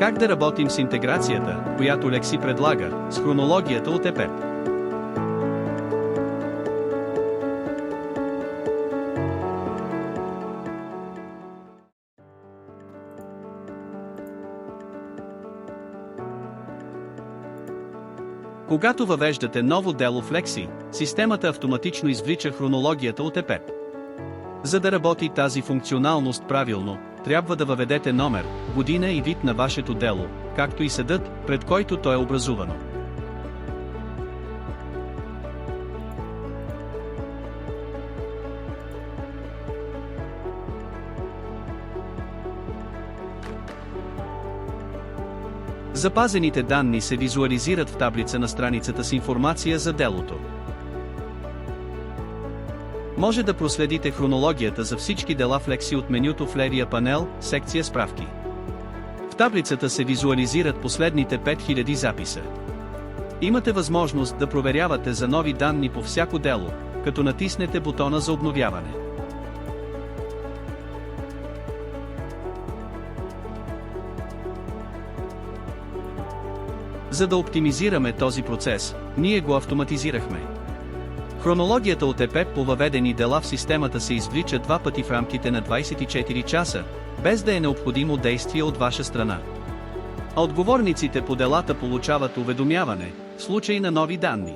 Как да работим с интеграцията, която Лекси предлага, с хронологията от ЕПЕП? Когато въвеждате ново дело в Лекси, системата автоматично извлича хронологията от ЕПЕП. За да работи тази функционалност правилно, трябва да въведете номер, година и вид на вашето дело, както и съдът, пред който то е образувано. Запазените данни се визуализират в таблица на страницата с информация за делото. Може да проследите хронологията за всички дела в Лекси от менюто в левия панел, секция Справки. В таблицата се визуализират последните 5000 записа. Имате възможност да проверявате за нови данни по всяко дело, като натиснете бутона за обновяване. За да оптимизираме този процес, ние го автоматизирахме. Хронологията от ЕПЕП по въведени дела в системата се извлича 2 пъти в рамките на 24 часа, без да е необходимо действие от ваша страна. А отговорниците по делата получават уведомяване, в случай на нови данни.